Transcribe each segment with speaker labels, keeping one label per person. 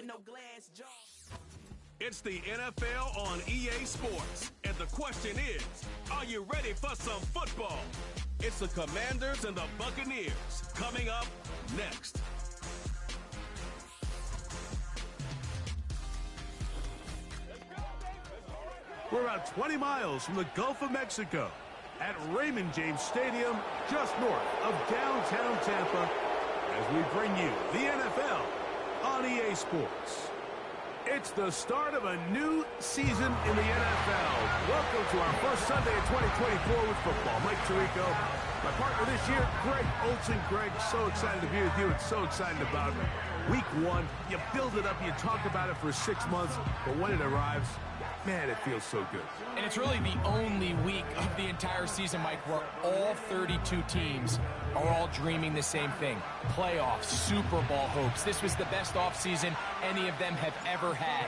Speaker 1: no glass jaw.
Speaker 2: It's the NFL on EA Sports, and the question is, are you ready for some football? It's the Commanders and the Buccaneers coming up next.
Speaker 3: We're about 20 miles from the Gulf of Mexico at Raymond James Stadium, just north of downtown Tampa, as we bring you the NFL on EA Sports. It's the start of a new season in the NFL. Welcome to our first Sunday in 2024 with football. Mike Tirico, my partner this year, Greg Olsen. Greg, so excited to be with you and so excited about week one. You build it up, you talk about it for 6 months, but when it arrives, man, it feels so good.
Speaker 4: And it's really the only week of the entire season, Mike, where all 32 teams are all dreaming the same thing. Playoffs, Super Bowl hopes. This was the best offseason any of them have ever had.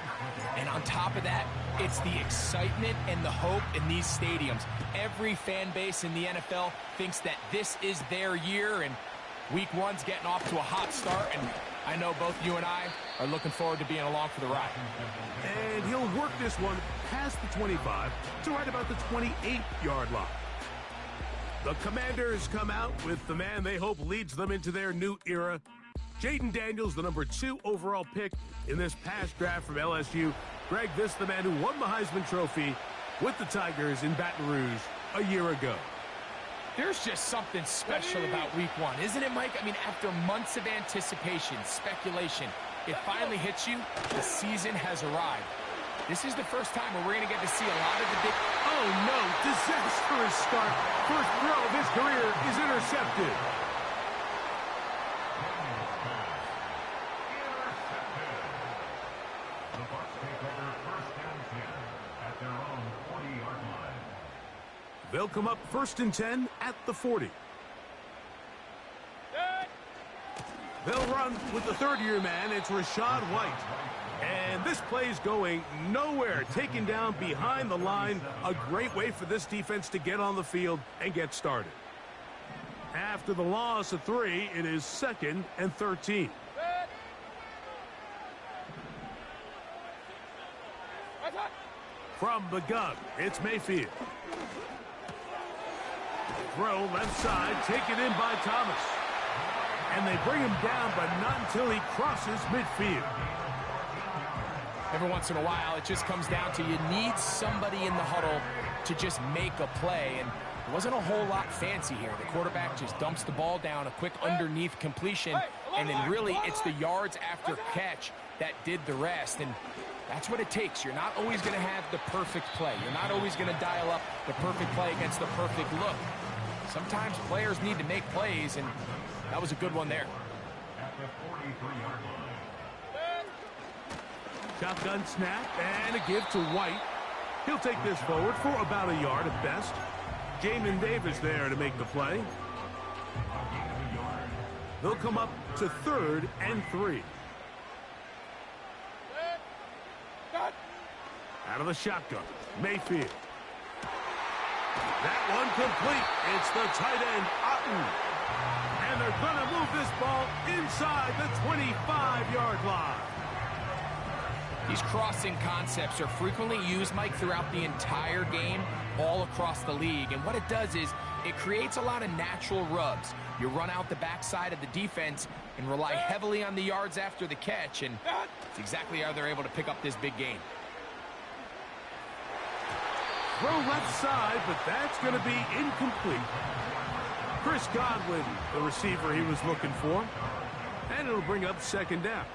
Speaker 4: And on top of that, it's the excitement and the hope in these stadiums. Every fan base in the NFL thinks that this is their year, and week one's getting off to a hot start, and I know both you and I are looking forward to being along for the ride.
Speaker 3: And he'll work this one past the 25 to right about the 28-yard line. The Commanders come out with the man they hope leads them into their new era. Jaden Daniels, the number 2 overall pick in this past draft from LSU. Greg, this is the man who won the Heisman Trophy with the Tigers in Baton Rouge a year ago.
Speaker 4: There's just something special about week one, isn't it, Mike? I mean, after months of anticipation, speculation, it finally hits you. The season has arrived. This is the first time where we're going to get to see a lot of the big...
Speaker 3: Oh, no. Disastrous start. First throw of his career is intercepted.
Speaker 5: The Bucs take over first down 10 at their own 40-yard line.
Speaker 3: They'll come up 1st and 10 at the 40. They'll run with the third-year man. It's Rachaad White. And this play's going nowhere. Taken down behind the line. A great way for this defense to get on the field and get started. After the loss of 3, it is 2nd and 13. From the gun, it's Mayfield. Throw left side, taken in by Thomas. And they bring him down, but not until he crosses midfield.
Speaker 4: Every once in a while, it just comes down to you need somebody in the huddle to just make a play. And it wasn't a whole lot fancy here. The quarterback just dumps the ball down, a quick underneath completion, and then really it's the yards after catch that did the rest. And that's what it takes. You're not always going to have the perfect play. You're not always going to dial up the perfect play against the perfect look. Sometimes players need to make plays, and that was a good one there.
Speaker 5: At the 43-yard line.
Speaker 3: Shotgun snap and a give to White. He'll take this forward for about a yard at best. Jamin Davis there to make the play. They'll come up to 3rd and 3. Out of the shotgun, Mayfield. That one complete. It's the tight end, Otten. And they're going to move this ball inside the 25-yard line.
Speaker 4: These crossing concepts are frequently used, Mike, throughout the entire game, all across the league. And what it does is it creates a lot of natural rubs. You run out the backside of the defense and rely heavily on the yards after the catch, and it's exactly how they're able to pick up this big game.
Speaker 3: Throw left side, but that's going to be incomplete. Chris Godwin, the receiver he was looking for. And it'll bring up 2nd down.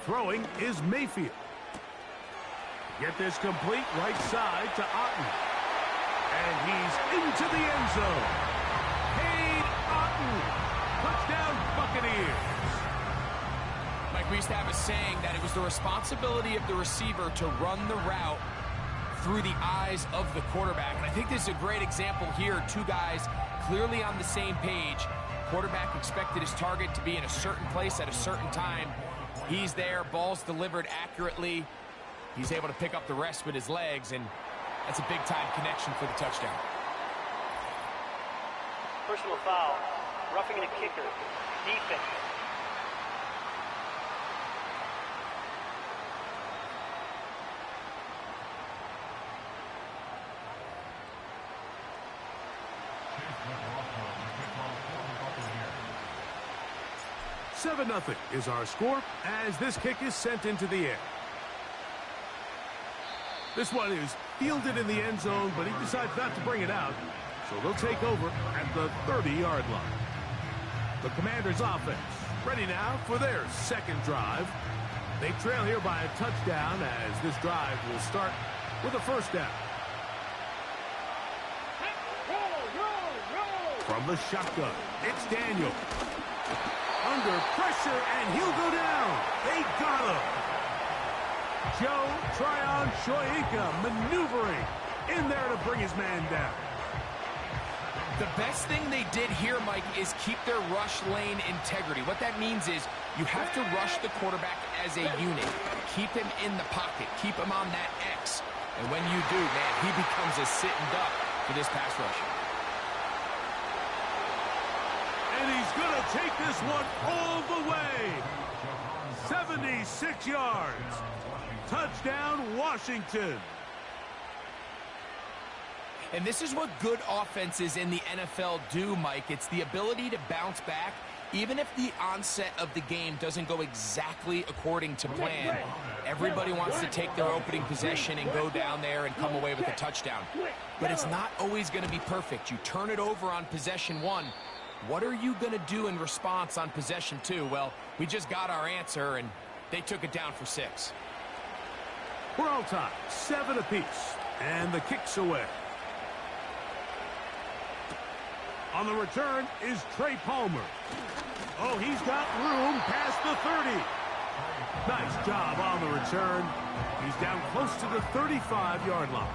Speaker 3: Throwing is Mayfield. Get this complete right side to Otten. And he's into the end zone. Cade Otten. Touchdown Buccaneers.
Speaker 4: Mike, we used to have a saying that it was the responsibility of the receiver to run the route through the eyes of the quarterback. And I think this is a great example here. 2 guys clearly on the same page. Quarterback expected his target to be in a certain place at a certain time. He's there, ball's delivered accurately. He's able to pick up the rest with his legs, and that's a big-time connection for the touchdown.
Speaker 6: Personal foul, roughing a kicker, defense,
Speaker 3: 7-0 is our score as this kick is sent into the air. This one is fielded in the end zone, but he decides not to bring it out. So they'll take over at the 30-yard line. The Commanders' offense ready now for their second drive. They trail here by a touchdown as this drive will start with a first down. From the shotgun, it's Daniel. Under pressure, and he'll go down. They got him. Joe Tryon Shoyinka maneuvering in there to bring his man down.
Speaker 4: The best thing they did here, Mike, is keep their rush lane integrity. What that means is you have to rush the quarterback as a unit. Keep him in the pocket. Keep him on that X. And when you do, man, he becomes a sitting duck for this pass rusher.
Speaker 3: And he's going to take this one all the way. 76 yards. Touchdown, Washington.
Speaker 4: And this is what good offenses in the NFL do, Mike. It's the ability to bounce back, even if the onset of the game doesn't go exactly according to plan. Everybody wants to take their opening possession and go down there and come away with a touchdown. But it's not always going to be perfect. You turn it over on possession 1. What are you going to do in response on possession 2? Well, we just got our answer, and they took it down for 6.
Speaker 3: We're all tied, 7 apiece, and the kick's away. On the return is Trey Palmer. Oh, he's got room past the 30. Nice job on the return. He's down close to the 35-yard line.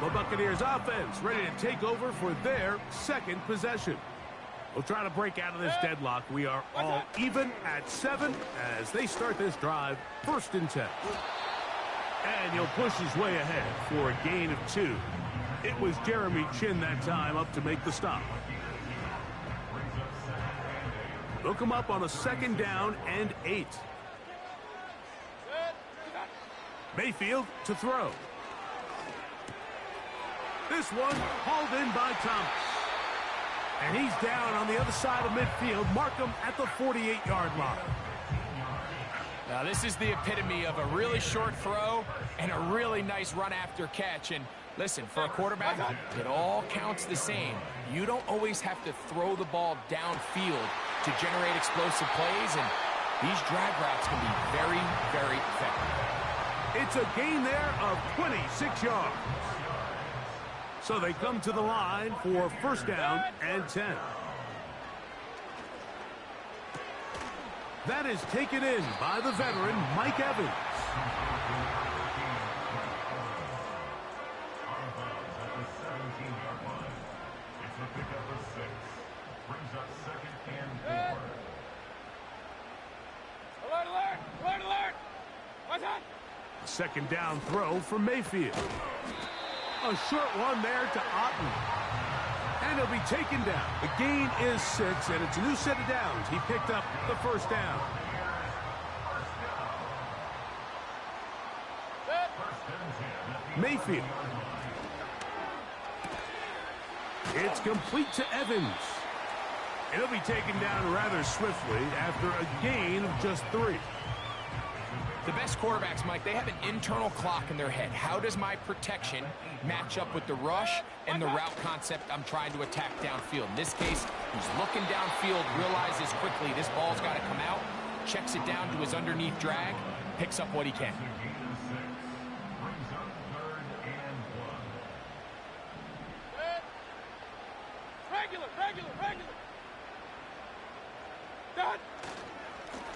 Speaker 3: The Buccaneers offense ready to take over for their second possession. We'll try to break out of this deadlock. We are all even at 7 as they start this drive, 1st and 10. And he'll push his way ahead for a gain of 2. It was Jeremy Chin that time up to make the stop. They'll come up on a 2nd down and 8. Mayfield to throw. This one hauled in by Thomas. And he's down on the other side of midfield. Mark him at the 48-yard line.
Speaker 4: Now, this is the epitome of a really short throw and a really nice run after catch. And listen, for a quarterback, it all counts the same. You don't always have to throw the ball downfield to generate explosive plays, and these drag routes can be very, very effective.
Speaker 3: It's a gain there of 26 yards. So they come to the line for 1st down and 10. That is taken in by the veteran, Mike Evans. Second down throw for Mayfield. A short one there to Otten. And he'll be taken down. The gain is 6, and it's a new set of downs. He picked up the 1st down. Mayfield. It's complete to Evans. And he'll be taken down rather swiftly after a gain of just 3.
Speaker 4: The best quarterbacks, Mike, they have an internal clock in their head. How does my protection match up with the rush and the route concept I'm trying to attack downfield? In this case, he's looking downfield, realizes quickly this ball's got to come out, checks it down to his underneath drag, picks up what he can.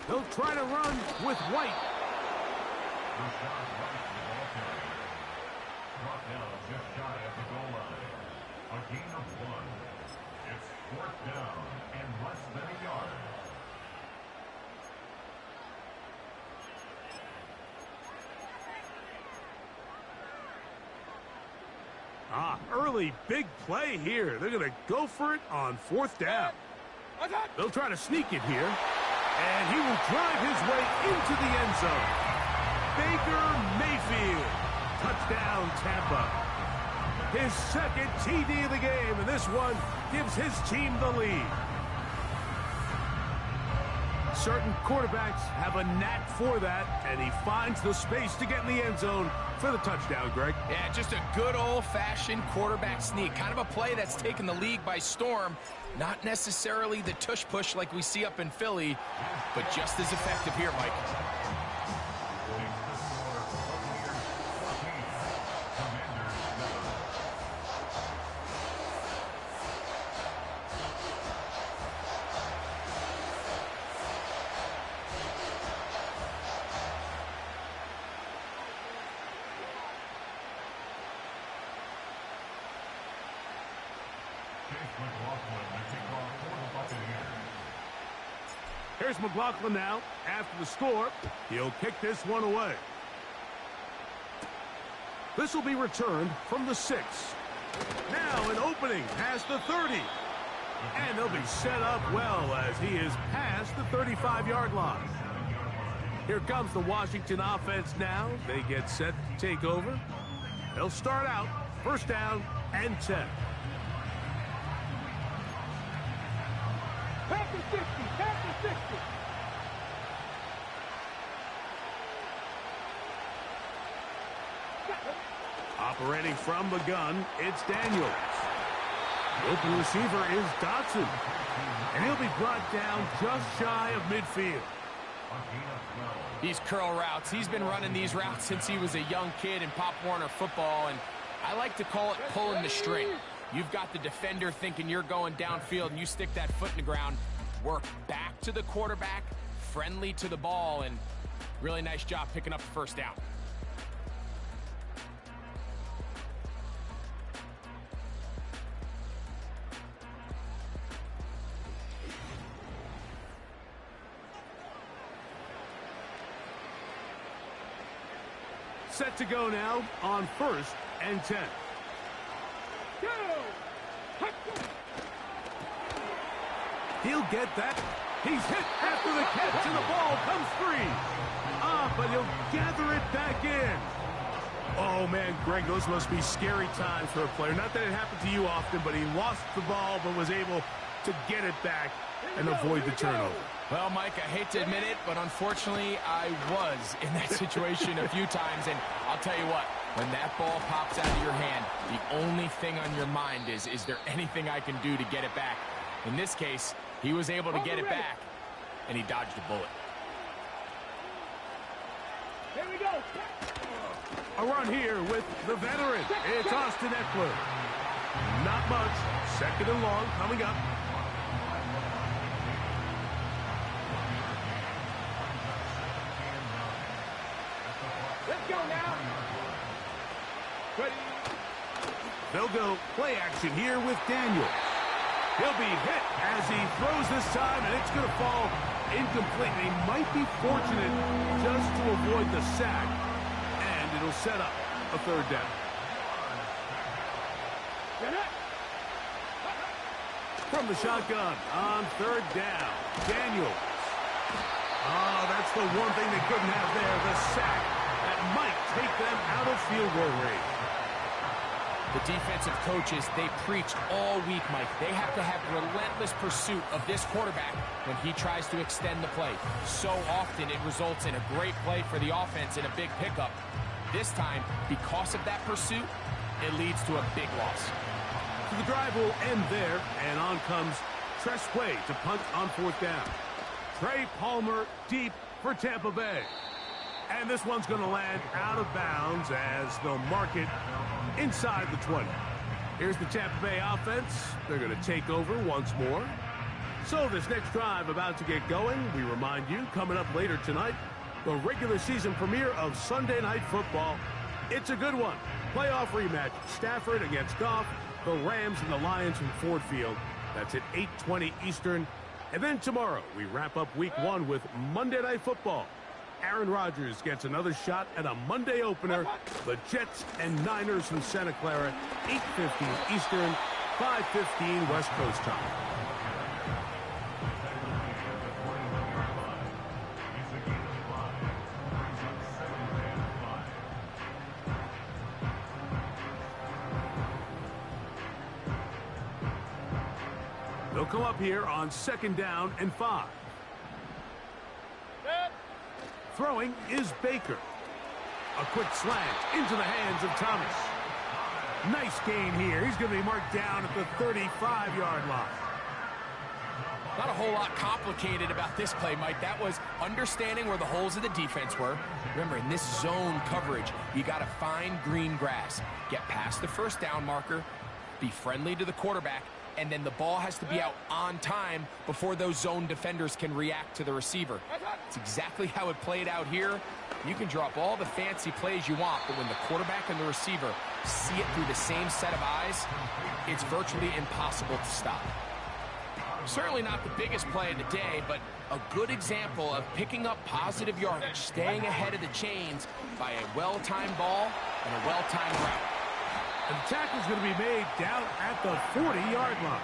Speaker 3: They'll try to run with White.
Speaker 5: Brought down just shy of the goal line. A gain of 1. It's 4th down and less than a yard.
Speaker 3: Early big play here. They're going to go for it on 4th down. They'll try to sneak it here. And he will drive his way into the end zone. Baker Mayfield. Touchdown, Tampa. His 2nd TD of the game, and this one gives his team the lead. Certain quarterbacks have a knack for that, and he finds the space to get in the end zone for the touchdown, Greg.
Speaker 4: Yeah, just a good old-fashioned quarterback sneak. Kind of a play that's taken the league by storm. Not necessarily the tush-push like we see up in Philly, but just as effective here, Mike.
Speaker 3: Here's McLaughlin now. After the score, he'll kick this one away. This will be returned from the 6. Now an opening past the 30. And they'll be set up well as he is past the 35-yard line. Here comes the Washington offense now. They get set to take over. They'll start out first down and 10.
Speaker 1: Pack the 60, pack the 60.
Speaker 3: Operating from the gun, it's Daniels. The open receiver is Dotson. And he'll be brought down just shy of midfield.
Speaker 4: These curl routes, he's been running these routes since he was a young kid in Pop Warner football, and I like to call it pulling the string. You've got the defender thinking you're going downfield, and you stick that foot in the ground, work back to the quarterback, friendly to the ball, and really nice job picking up the first down.
Speaker 3: Set to go now on first and 10. He'll get that. He's hit after the catch, and the ball comes free. But he'll gather it back in. Oh, man, Greg, those must be scary times for a player. Not that it happened to you often, but he lost the ball but was able to get it back and avoid the turnover.
Speaker 4: Well, Mike, I hate to admit it, but unfortunately, I was in that situation a few times, and I'll tell you what, when that ball pops out of your hand, the only thing on your mind is there anything I can do to get it back? In this case, he was able to get it back, and he dodged a bullet.
Speaker 1: Here we go.
Speaker 3: A run here with the veteran. It's Austin Eckler. Not much. Second and long coming up.
Speaker 1: Let's go now. Ready.
Speaker 3: They'll go play action here with Daniel. He'll be hit as he throws this time, and it's going to fall incomplete. He might be fortunate just to avoid the sack, and it'll set up a third down. From the shotgun on third down, Daniels. Oh, that's the one thing they couldn't have there, the sack that might take them out of field goal range.
Speaker 4: The defensive coaches, they preached all week, Mike. They have to have relentless pursuit of this quarterback when he tries to extend the play. So often it results in a great play for the offense and a big pickup. This time, because of that pursuit, it leads to a big loss.
Speaker 3: So the drive will end there, and on comes Tress Way to punt on fourth down. Trey Palmer deep for Tampa Bay. And this one's going to land out of bounds as they'll mark it inside the 20. Here's the Tampa Bay offense. They're going to take over once more. So this next drive about to get going, we remind you, coming up later tonight, the regular season premiere of Sunday Night Football. It's a good one. Playoff rematch, Stafford against Goff, the Rams and the Lions from Ford Field. That's at 8:20 Eastern. And then tomorrow, we wrap up week one with Monday Night Football. Aaron Rodgers gets another shot at a Monday opener. The Jets and Niners from Santa Clara, 8:15 Eastern, 5:15 West Coast time. They'll come up here on second down and 5. Throwing is Baker. A quick slant into the hands of Thomas. Nice gain here. He's going to be marked down at the 35-yard line.
Speaker 4: Not a whole lot complicated about this play, Mike. That was understanding where the holes of the defense were. Remember, in this zone coverage, you got to find green grass. Get past the first down marker, be friendly to the quarterback, and then the ball has to be out on time before those zone defenders can react to the receiver. It's exactly how it played out here. You can drop all the fancy plays you want, but when the quarterback and the receiver see it through the same set of eyes, it's virtually impossible to stop. Certainly not the biggest play of the day, but a good example of picking up positive yardage, staying ahead of the chains by a well-timed ball and a well-timed route.
Speaker 3: And the tackle's going to be made down at the 40-yard line.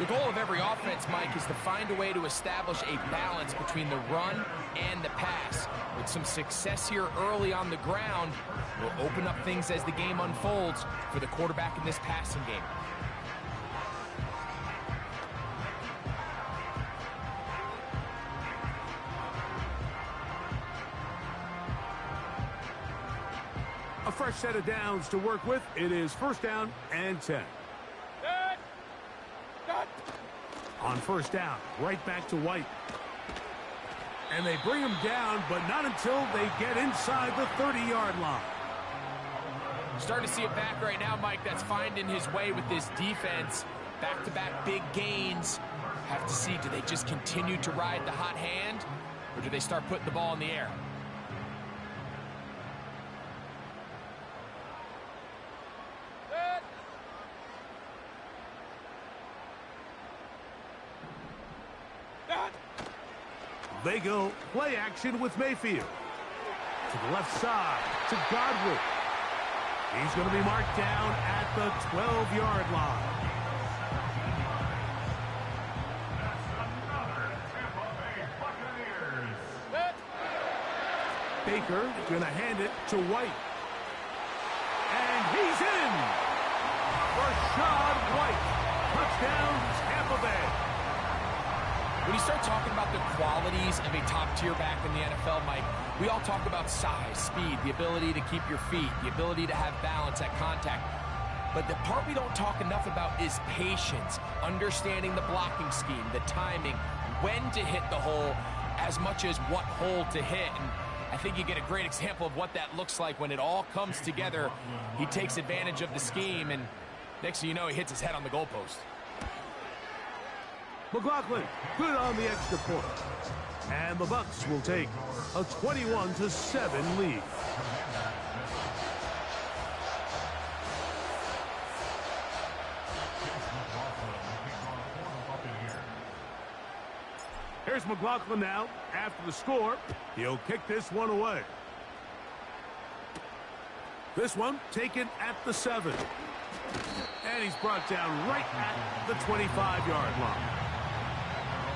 Speaker 4: The goal of every offense, Mike, is to find a way to establish a balance between the run and the pass. With some success here early on the ground, will open up things as the game unfolds for the quarterback in this passing game.
Speaker 3: A fresh set of downs to work with. It is first down and 10. On first down, right back to White. And they bring him down, but not until they get inside the 30-yard line.
Speaker 4: Starting to see it back right now, Mike. That's finding his way with this defense. Back-to-back big gains. Have to see, do they just continue to ride the hot hand, or do they start putting the ball in the air?
Speaker 3: They go play action with Mayfield. To the left side, to Godwin. He's going to be marked down at the 12-yard line.
Speaker 5: That's another Tampa Bay Buccaneers.
Speaker 3: Baker going to hand it to White. And he's in! Rashad White. Touchdown, Tampa Bay.
Speaker 4: When you start talking about the qualities of a top-tier back in the NFL, Mike, we all talk about size, speed, the ability to keep your feet, the ability to have balance at contact. But the part we don't talk enough about is patience, understanding the blocking scheme, the timing, when to hit the hole, as much as what hole to hit. And I think you get a great example of what that looks like when it all comes together. He takes advantage of the scheme, and next thing you know, he hits his head on the goalpost.
Speaker 3: McLaughlin, good on the extra point. And the Bucs will take a 21-7 lead. Here's McLaughlin now. After the score, he'll kick this one away. This one taken at the 7. And he's brought down right at the 25-yard line.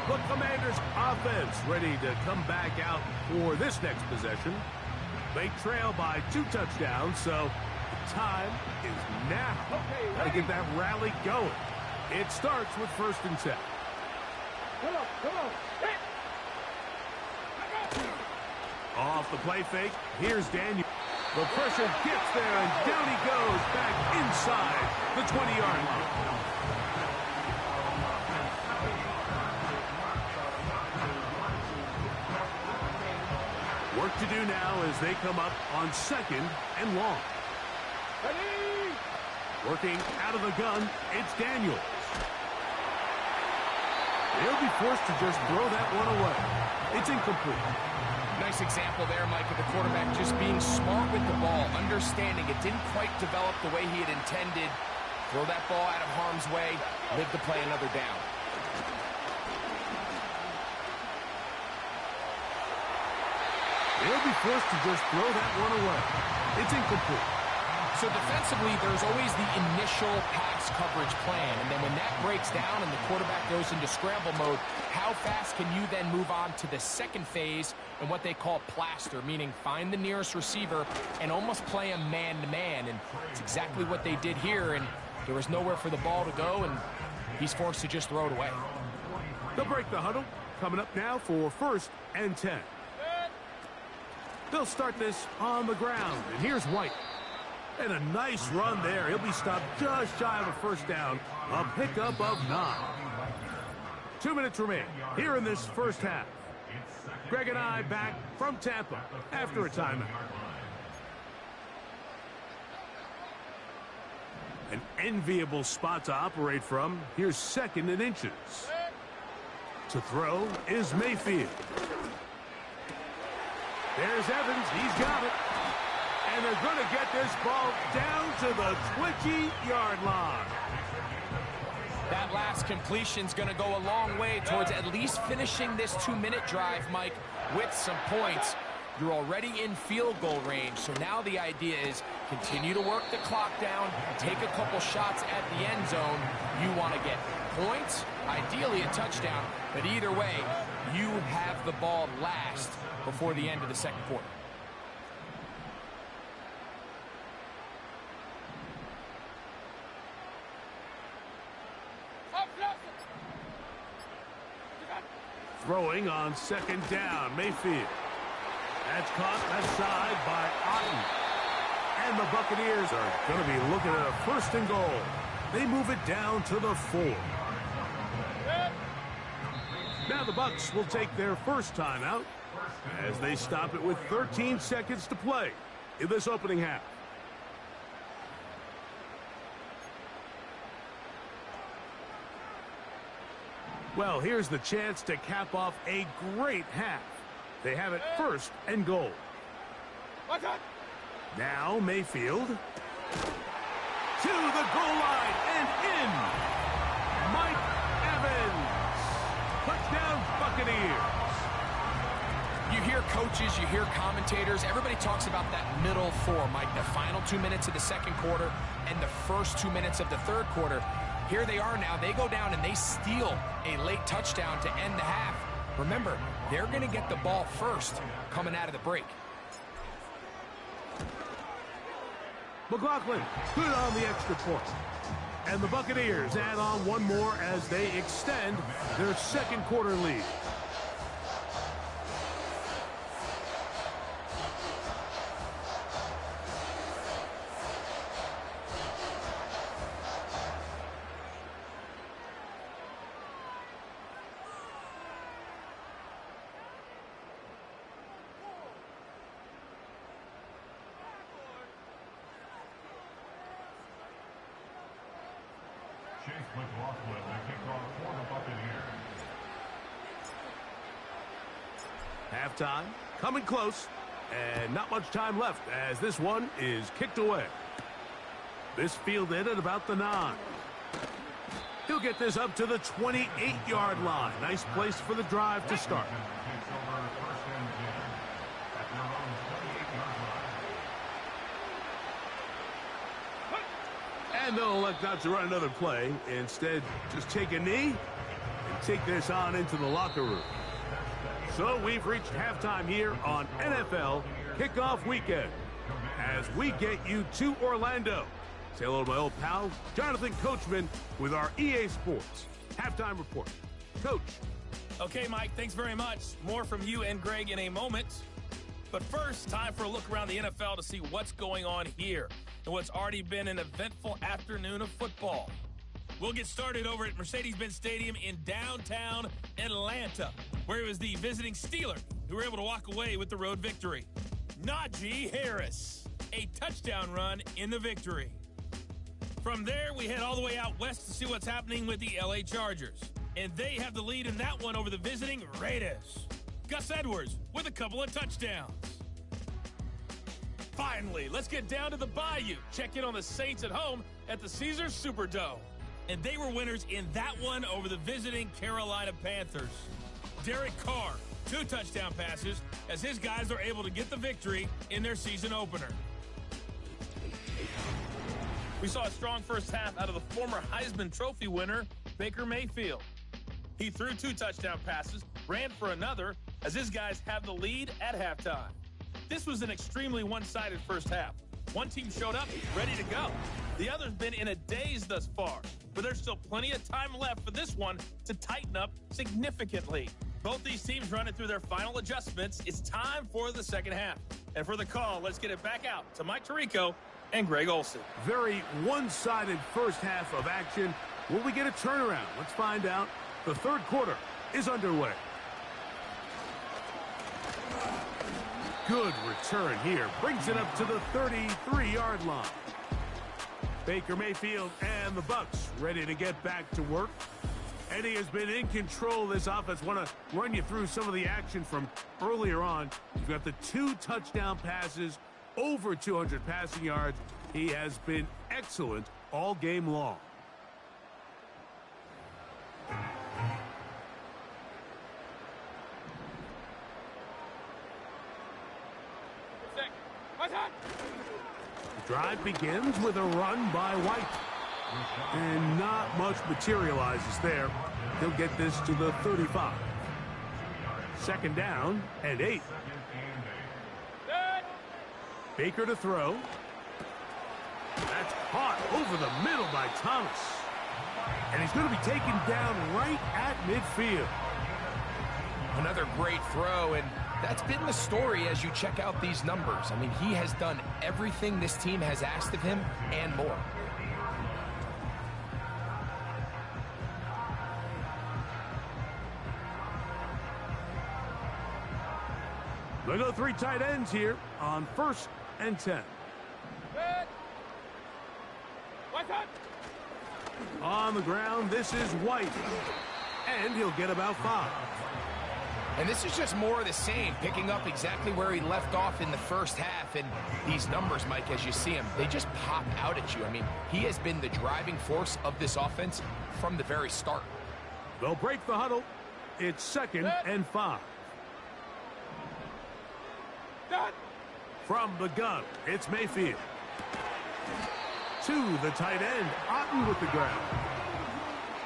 Speaker 3: The Commanders' offense ready to come back out for this next possession. They trail by 2 touchdowns, so the time is now. Got to get that rally going. It starts with first and 10.
Speaker 1: Come on. Hit.
Speaker 3: Off the play fake, here's Daniel. The pressure gets there, and down he goes back inside the 20-yard line. Work to do now as they come up on second and long.
Speaker 1: Ready.
Speaker 3: Working out of the gun, it's Daniels. They'll be forced to just throw that one away. It's incomplete.
Speaker 4: Nice example there, Mike, of the quarterback just being smart with the ball, understanding it didn't quite develop the way he had intended. Throw that ball out of harm's way, live to play another down.
Speaker 3: They'll be forced to just throw that one away. It's incomplete.
Speaker 4: So defensively, there's always the initial pass coverage plan, and then when that breaks down and the quarterback goes into scramble mode, how fast can you then move on to the second phase and what they call plaster, meaning find the nearest receiver and almost play him man-to-man, and it's exactly what they did here, and there was nowhere for the ball to go, and he's forced to just throw it away.
Speaker 3: They'll break the huddle. Coming up now for first and 10. They'll start this on the ground, and here's White. And a nice run there. He'll be stopped just shy of a first down. A pickup of 9. 2 minutes remain here in this first half. Greg and I back from Tampa after a timeout. An enviable spot to operate from. Here's 2nd and inches. To throw is Mayfield. There's Evans. He's got it. And they're going to get this ball down to the 20-yard line.
Speaker 4: That last completion's going to go a long way towards at least finishing this 2-minute drive, Mike, with some points. You're already in field goal range, so now the idea is continue to work the clock down, take a couple shots at the end zone. You want to get points, ideally a touchdown, but either way, you have the ball last before the end of the second quarter.
Speaker 3: Throwing on 2nd down, Mayfield. That's caught aside by Otten. And the Buccaneers are going to be looking at a 1st and goal. They move it down to the 4. Now the Bucs will take their first timeout as they stop it with 13 seconds to play in this opening half. Well, here's the chance to cap off a great half. They have it 1st and goal. Now Mayfield to the goal line and in. Mike Evans. Touchdown Buccaneers.
Speaker 4: You hear coaches, you hear commentators, everybody talks about that middle 4, Mike, the final 2 minutes of the second quarter and the first 2 minutes of the third quarter. Here they are now. They go down and they steal a late touchdown to end the half. Remember, they're going to get the ball first coming out of the break.
Speaker 3: McLaughlin, good on the extra point. And the Buccaneers add on one more as they extend their second quarter lead.
Speaker 5: McLaughlin, the kickoff for the Buccaneers.
Speaker 3: Halftime, coming close, and not much time left as this one is kicked away. This fielded at about the 9. He'll get this up to the 28-yard line. Nice place for the drive to start. And they'll elect not to run another play. Instead, just take a knee and take this on into the locker room. So we've reached halftime here on NFL Kickoff Weekend as we get you to Orlando. Say hello to my old pal, Jonathan Coachman, with our EA Sports Halftime Report. Coach.
Speaker 6: Okay, Mike, thanks very much. More from you and Greg in a moment. But first, time for a look around the NFL to see what's going on here and what's already been an eventful afternoon of football. We'll get started over at Mercedes-Benz Stadium in downtown Atlanta, where it was the visiting Steelers who were able to walk away with the road victory. Najee Harris, a touchdown run in the victory. From there, we head all the way out west to see what's happening with the LA Chargers. And they have the lead in that one over the visiting Raiders. Gus Edwards with a couple of touchdowns. Finally, let's get down to the Bayou. Check in on the Saints at home at the Caesars Superdome. And they were winners in that one over the visiting Carolina Panthers. Derek Carr, 2 touchdown passes as his guys are able to get the victory in their season opener. We saw a strong first half out of the former Heisman Trophy winner, Baker Mayfield. He threw 2 touchdown passes, ran for another, as his guys have the lead at halftime. This was an extremely one-sided first half. One team showed up ready to go. The other's been in a daze thus far, but there's still plenty of time left for this one to tighten up significantly. Both these teams running through their final adjustments. It's time for the second half. And for the call, let's get it back out to Mike Tirico and Greg Olsen.
Speaker 3: Very one-sided first half of action. Will we get a turnaround? Let's find out. The third quarter is underway. Good return here. Brings it up to the 33-yard line. Baker Mayfield and the Bucs ready to get back to work. Eddie has been in control of this offense. Want to run you through some of the action from earlier on. You've got the 2 touchdown passes, over 200 passing yards. He has been excellent all game long. The drive begins with a run by White. And not much materializes there. He'll get this to the 35. Second down and 8. Baker to throw. That's caught over the middle by Thomas. And he's going to be taken down right at midfield.
Speaker 4: Another great throw, and that's been the story as you check out these numbers. I mean, he has done everything this team has asked of him and more.
Speaker 3: They go 3 tight ends here on 1st and 10. On the ground, this is White. And he'll get about 5.
Speaker 4: And this is just more of the same, picking up exactly where he left off in the first half. And these numbers, Mike, as you see them, they just pop out at you. I mean, he has been the driving force of this offense from the very start.
Speaker 3: They'll break the huddle. It's 2nd and 5. From the gun, it's Mayfield. To the tight end, Otten with the ground.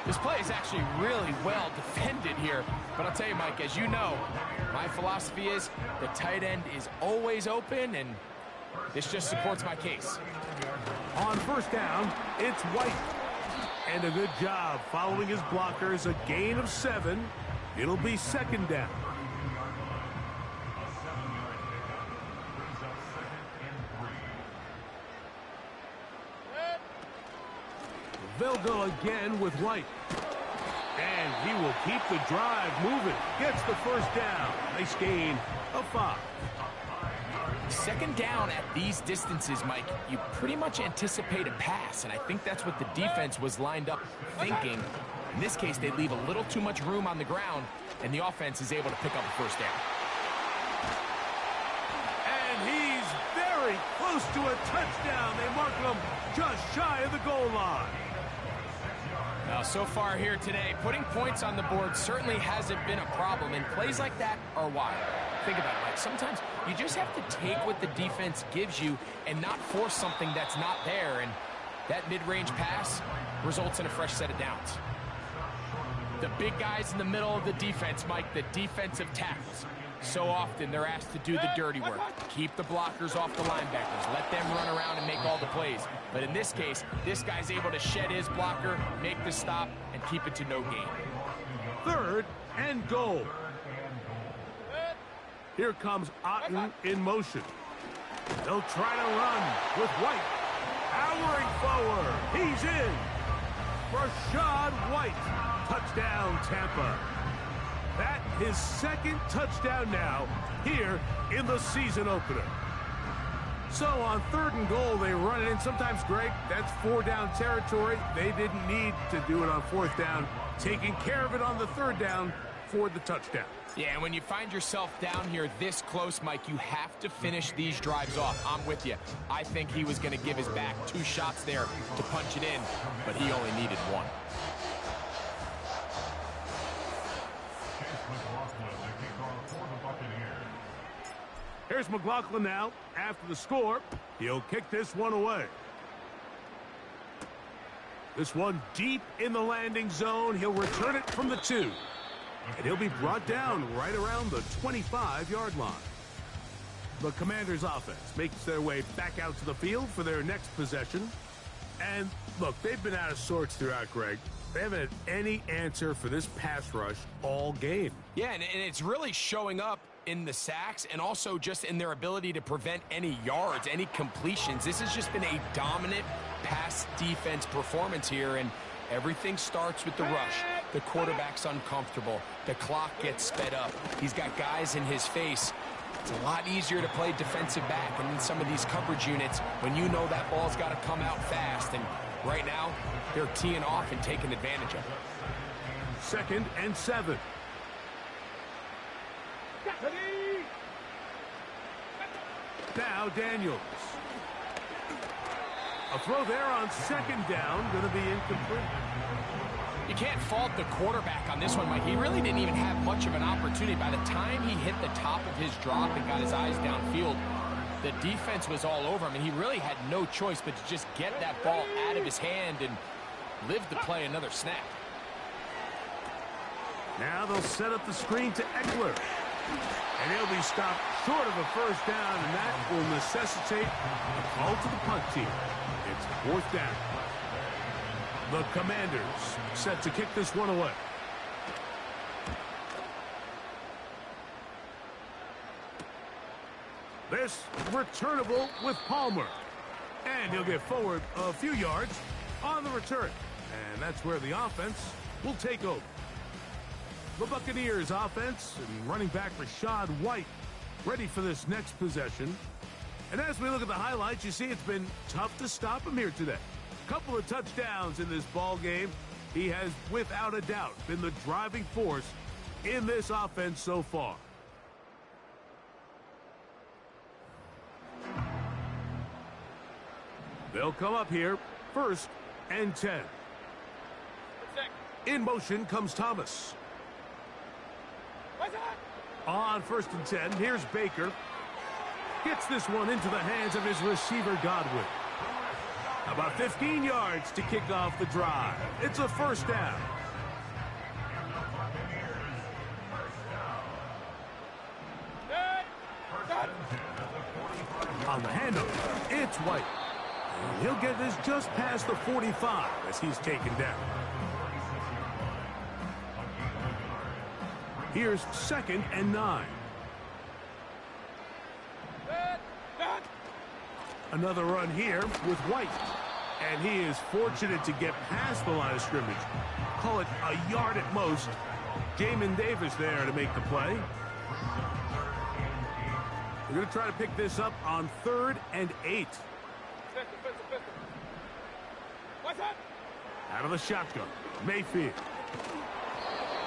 Speaker 4: This play is actually really well defended here. But I'll tell you, Mike, as you know, my philosophy is the tight end is always open, and this just supports my case.
Speaker 3: On 1st down, it's White. And a good job following his blockers. A gain of 7. It'll be 2nd down. They'll go again with White. And he will keep the drive moving. Gets the 1st down. Nice gain of 5.
Speaker 4: 2nd down at these distances, Mike, you pretty much anticipate a pass, and I think that's what the defense was lined up thinking. In this case, they leave a little too much room on the ground, and the offense is able to pick up a 1st down.
Speaker 3: And he's very close to a touchdown. They mark him just shy of the goal line.
Speaker 4: Now, so far here today, putting points on the board certainly hasn't been a problem, and plays like that are wild. Think about it, Mike. Sometimes you just have to take what the defense gives you and not force something that's not there, and that mid-range pass results in a fresh set of downs. The big guys in the middle of the defense, Mike, the defensive tackles. So often they're asked to do the dirty work. Keep the blockers off the linebackers. Let them run around and make all the plays. But in this case, this guy's able to shed his blocker, make the stop, and keep it to no gain.
Speaker 3: 3rd and goal. Here comes Otten in motion. They'll try to run with White. Powering forward. He's in. Rashad White. Touchdown, Tampa. That his 2nd touchdown now here in the season opener. So on 3rd and goal, they run it in. Sometimes, Greg, that's 4-down territory. They didn't need to do it on 4th down. Taking care of it on the 3rd down for the touchdown.
Speaker 4: Yeah, and when you find yourself down here this close, Mike, you have to finish these drives off. I'm with you. I think he was going to give his back 2 shots there to punch it in, but he only needed 1.
Speaker 3: Here's McLaughlin now. After the score, he'll kick this one away. This one deep in the landing zone. He'll return it from the 2. And he'll be brought down right around the 25-yard line. The Commanders' offense makes their way back out to the field for their next possession. And, look, they've been out of sorts throughout, Greg. They haven't had any answer for this pass rush all game.
Speaker 4: Yeah, and it's really showing up in the sacks and also just in their ability to prevent any yards, any completions. This has just been a dominant pass defense performance here, and everything starts with the rush. The quarterback's uncomfortable. The clock gets sped up. He's got guys in his face. It's a lot easier to play defensive back and in some of these coverage units when you know that ball's got to come out fast. And right now, they're teeing off and taking advantage of it.
Speaker 3: 2nd and 7. Now Daniels. A throw there on 2nd down, going to be incomplete.
Speaker 4: You can't fault the quarterback on this one, Mike. He really didn't even have much of an opportunity. By the time he hit the top of his drop and got his eyes downfield, the defense was all over him, and he really had no choice but to just get that ball out of his hand and live to play another snap.
Speaker 3: Now they'll set up the screen to Eckler. And he'll be stopped short of a first down, and that will necessitate a call to the punt team. It's 4th down. The Commanders set to kick this one away. This returnable with Palmer. And he'll get forward a few yards on the return. And that's where the offense will take over. The Buccaneers offense and running back Rashad White ready for this next possession. And as we look at the highlights, you see it's been tough to stop him here today. Couple of touchdowns in this ball game. He has, without a doubt, been the driving force in this offense so far. They'll come up here, 1st and 10. In motion comes Thomas. On 1st and 10, here's Baker. Gets this one into the hands of his receiver, Godwin. About 15 yards to kick off the drive. It's a 1st down. On the handoff, it's White. And he'll get this just past the 45 as he's taken down. Here's 2nd and 9. Another run here with White. And he is fortunate to get past the line of scrimmage. Call it a yard at most. Jamin Davis there to make the play. We're going to try to pick this up on 3rd and 8. Out of the shotgun, Mayfield.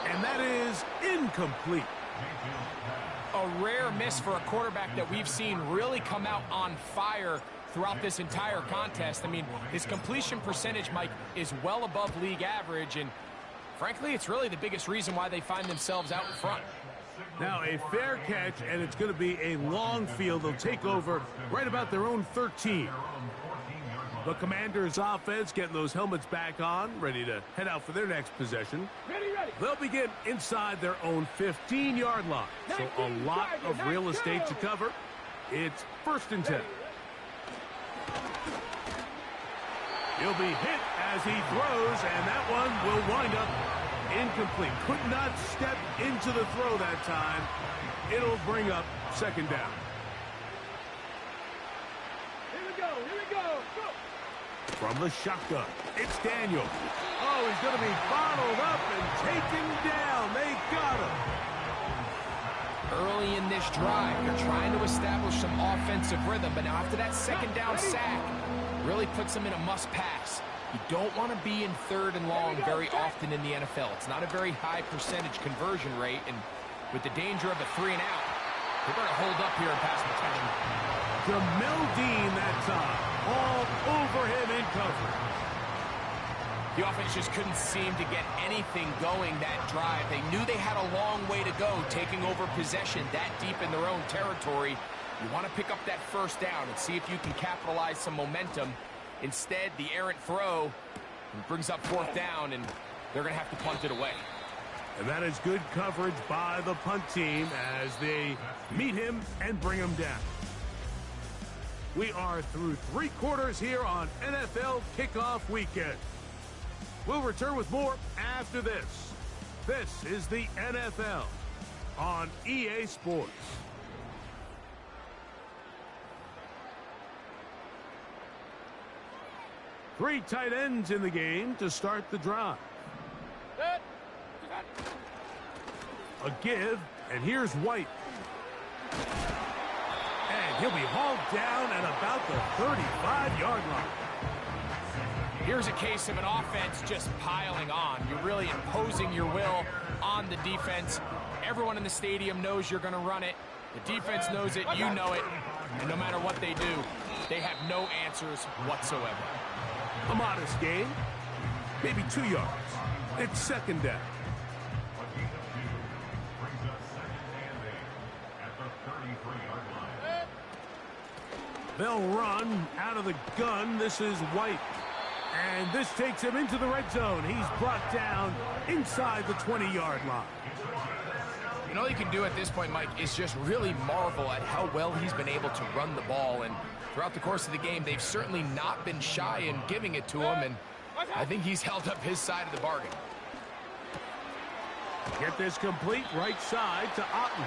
Speaker 3: And that is incomplete.
Speaker 4: A rare miss for a quarterback that we've seen really come out on fire throughout this entire contest. I mean, his completion percentage, Mike, is well above league average, and frankly, it's really the biggest reason why they find themselves out in front.
Speaker 3: Now a fair catch, and it's going to be a long field. They'll take over right about their own 13. The Commanders' offense getting those helmets back on, ready to head out for their next possession. They'll begin inside their own 15-yard line. So a lot of real estate to cover. It's 1st and 10. He'll be hit as he throws, and that one will wind up incomplete. Could not step into the throw that time. It'll bring up 2nd down.
Speaker 1: Here we go. Go.
Speaker 3: From the shotgun, it's Daniel. Oh, he's going to be bottled up and taken down. They got him.
Speaker 4: Early in this drive, they're trying to establish some offensive rhythm, but now after that 2nd down sack, really puts them in a must-pass. You don't want to be in 3rd and long very often in the NFL. It's not a very high percentage conversion rate, and with the danger of a 3-and-out, they're going to hold up here and pass protection.
Speaker 3: Jamel Dean that time, all over him in coverage.
Speaker 4: The offense just couldn't seem to get anything going that drive. They knew they had a long way to go, taking over possession that deep in their own territory. You want to pick up that 1st down and see if you can capitalize some momentum. Instead, the errant throw brings up 4th down, and they're going to have to punt it away.
Speaker 3: And that is good coverage by the punt team as they meet him and bring him down. We are through 3 quarters here on NFL Kickoff Weekend. We'll return with more after this. This is the NFL on EA Sports. Three tight ends in the game to start the drive. A give, and here's White. And he'll be hauled down at about the 35-yard line.
Speaker 4: Here's a case of an offense just piling on. You're really imposing your will on the defense. Everyone in the stadium knows you're going to run it. The defense knows it, you know it. And no matter what they do, they have no answers whatsoever.
Speaker 3: A modest gain, maybe 2 yards. It's second down. They'll run out of the gun. This is White. And this takes him into the red zone. He's brought down inside the 20-yard line.
Speaker 4: You know, all you can do at this point, Mike, is just really marvel at how well he's been able to run the ball. And throughout the course of the game, they've certainly not been shy in giving it to him. And I think he's held up his side of the bargain.
Speaker 3: Get this complete, right side to Otten.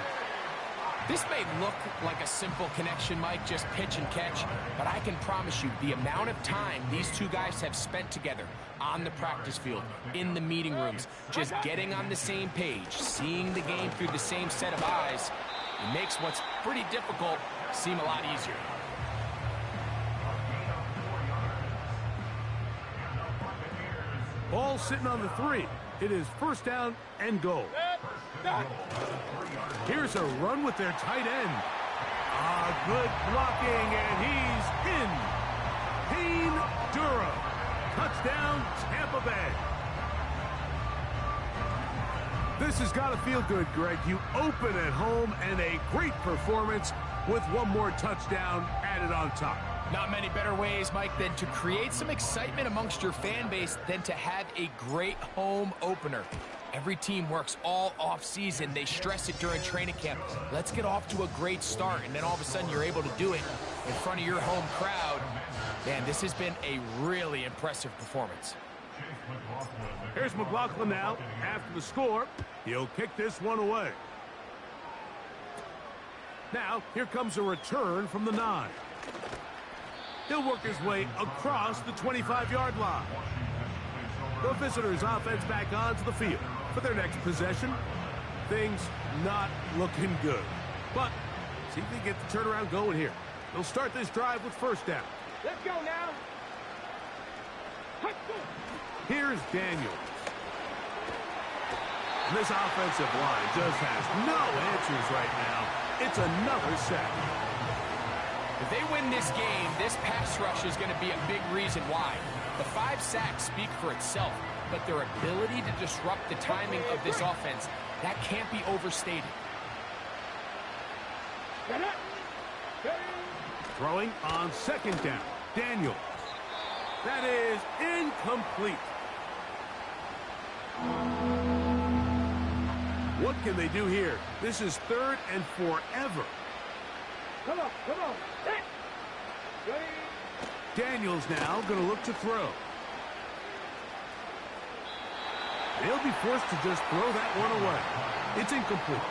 Speaker 4: This may look like a simple connection, Mike, just pitch and catch, but I can promise you the amount of time these two guys have spent together on the practice field, in the meeting rooms, just getting on the same page, seeing the game through the same set of eyes, it makes what's pretty difficult seem a lot easier.
Speaker 3: Ball sitting on the 3. It is first down and goal. Here's a run with their tight end. Good blocking, and he's in. Payne Durham. Touchdown, Tampa Bay. This has got to feel good, Greg. You open at home, and a great performance with one more touchdown added on top.
Speaker 4: Not many better ways, Mike, than to create some excitement amongst your fan base than to have a great home opener. Every team works all off-season. They stress it during training camp. Let's get off to a great start, and then all of a sudden you're able to do it in front of your home crowd. Man, this has been a really impressive performance.
Speaker 3: Here's McLaughlin now. After the score, he'll kick this one away. Now, here comes a return from the 9. He'll work his way across the 25-yard line. The visitors' offense back onto the field for their next possession. Things not looking good. But see if they get the turnaround going here. They'll start this drive with first down.
Speaker 1: Let's go now.
Speaker 3: Here's Daniels. And this offensive line just has no answers right now. It's another sack.
Speaker 4: If they win this game, this pass rush is going to be a big reason why. The 5 sacks speak for itself, but their ability to disrupt the timing of this offense, that can't be overstated.
Speaker 3: Throwing on second down. Daniels. That is incomplete. What can they do here? This is 3rd and forever.
Speaker 1: Come on, come on.
Speaker 3: Daniels now going to look to throw. They'll be forced to just throw that one away. It's incomplete.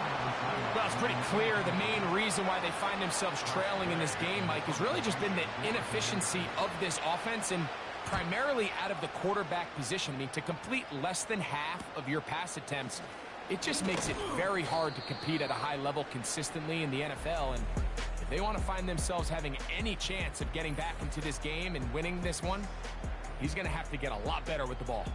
Speaker 4: Well, it's pretty clear the main reason why they find themselves trailing in this game, Mike, has really just been the inefficiency of this offense and primarily out of the quarterback position. I mean, to complete less than half of your pass attempts, it just makes it very hard to compete at a high level consistently in the NFL. And if they want to find themselves having any chance of getting back into this game and winning this one, he's going to have to get a lot better with the ball.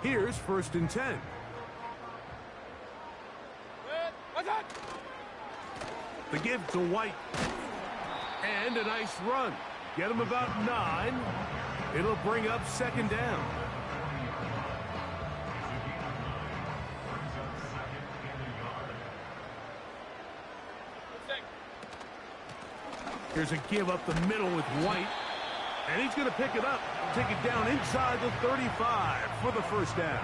Speaker 3: Here's 1st and 10. The give to White. And a nice run. Get him about 9. It'll bring up 2nd down. Here's a give up the middle with White. And he's going to pick it up, take it down inside the 35 for the first down.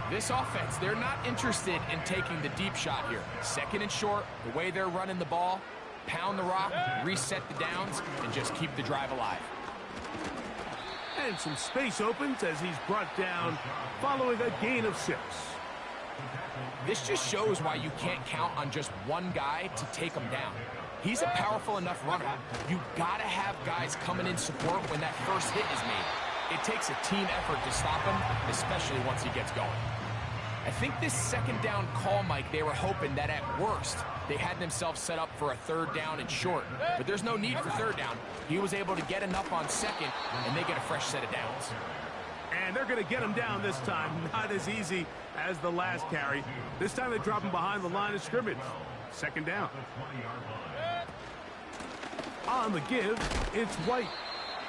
Speaker 4: This offense, they're not interested in taking the deep shot here. Second and short, the way they're running the ball, pound the rock, reset the downs, and just keep the drive alive.
Speaker 3: And some space opens as he's brought down following a gain of 6.
Speaker 4: This just shows why you can't count on just one guy to take him down. He's a powerful enough runner. You gotta have guys coming in support when that first hit is made. It takes a team effort to stop him, especially once he gets going. I think this second down call, Mike, they were hoping that at worst, they had themselves set up for a third down and short. But there's no need for third down. He was able to get enough on second, and they get a fresh set of downs.
Speaker 3: And they're going to get him down this time. Not as easy as the last carry. This time they drop him behind the line of scrimmage. Second down. On the give, it's White.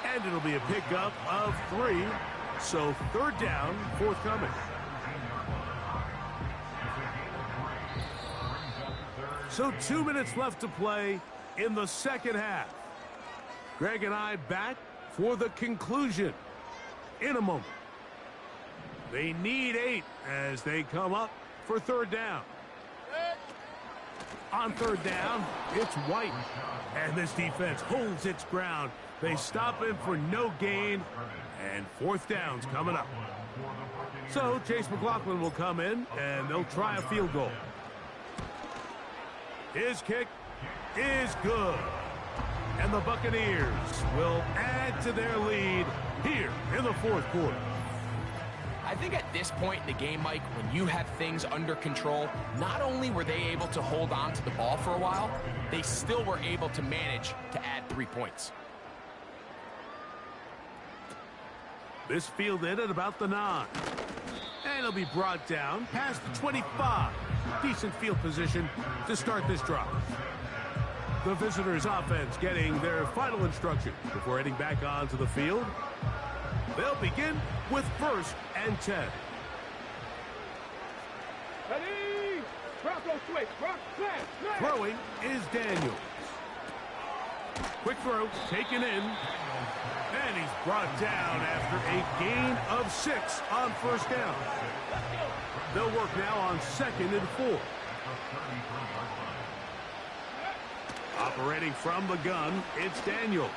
Speaker 3: And it'll be a pickup of 3. So third down, forthcoming. So 2 minutes left to play in the second half. Greg and I back for the conclusion in a moment. They need 8 as they come up for third down. On third down, it's White. And this defense holds its ground. They stop him for no gain. And fourth down's coming up. So Chase McLaughlin will come in, and they'll try a field goal. His kick is good. And the Buccaneers will add to their lead here in the fourth quarter.
Speaker 4: I think at this point in the game, Mike, when you have things under control, not only were they able to hold on to the ball for a while, they still were able to manage to add 3 points.
Speaker 3: This fielded at about the 9. And it'll be brought down past the 25. Decent field position to start this drive. The visitors' offense getting their final instructions before heading back onto the field. They'll begin with 1st and 10.
Speaker 1: Ready? Bronco switch. Bronco slam.
Speaker 3: Throwing is Daniels. Quick throw taken in. And he's brought down after a gain of 6 on first down. They'll work now on 2nd and 4. Operating from the gun, it's Daniels.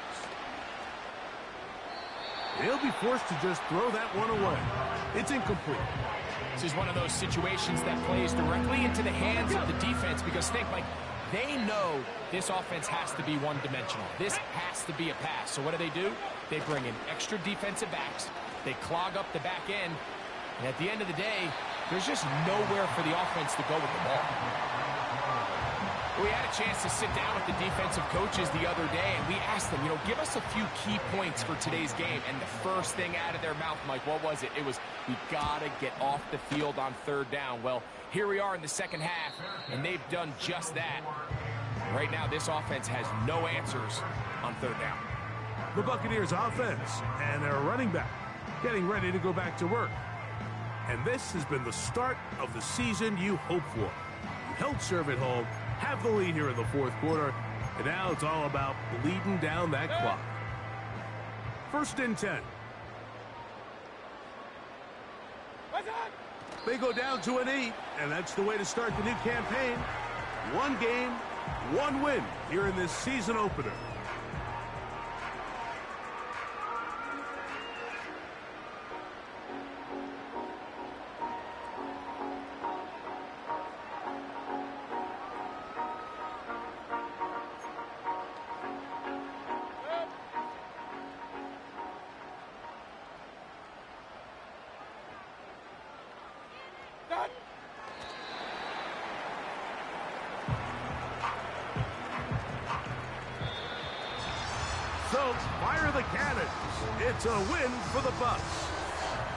Speaker 3: He'll be forced to just throw that one away. It's incomplete.
Speaker 4: This is one of those situations that plays directly into the hands of the defense because think, Mike, they know this offense has to be one-dimensional. This has to be a pass. So what do? They bring in extra defensive backs. They clog up the back end. And at the end of the day, there's just nowhere for the offense to go with the ball. We had a chance to sit down with the defensive coaches the other day, and we asked them, give us a few key points for today's game. And the first thing out of their mouth, Mike, what was it? It was, we got to get off the field on third down. Well, here we are in the second half, and they've done just that. Right now, this offense has no answers on third down.
Speaker 3: The Buccaneers offense and their running back getting ready to go back to work. And this has been the start of the season you hope for. You held serve at home, have the lead here in the fourth quarter, and now it's all about bleeding down that clock. 1st and 10. They go down to an 8, and that's the way to start the new campaign. 1 game, 1 win here in this season opener. So fire the cannons. It's a win for the Bucs.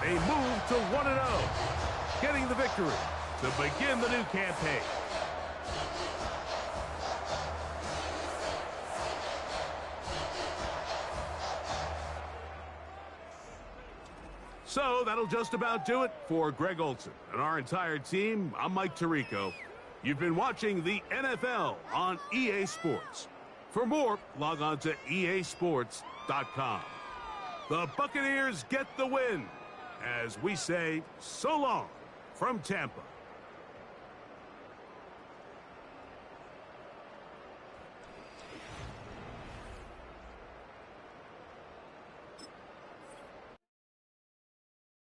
Speaker 3: They move to 1-0, getting the victory to begin the new campaign. So that'll just about do it for Greg Olson and our entire team. I'm Mike Tirico. You've been watching the NFL on EA Sports. For more, log on to easports.com. The Buccaneers get the win as we say so long from Tampa.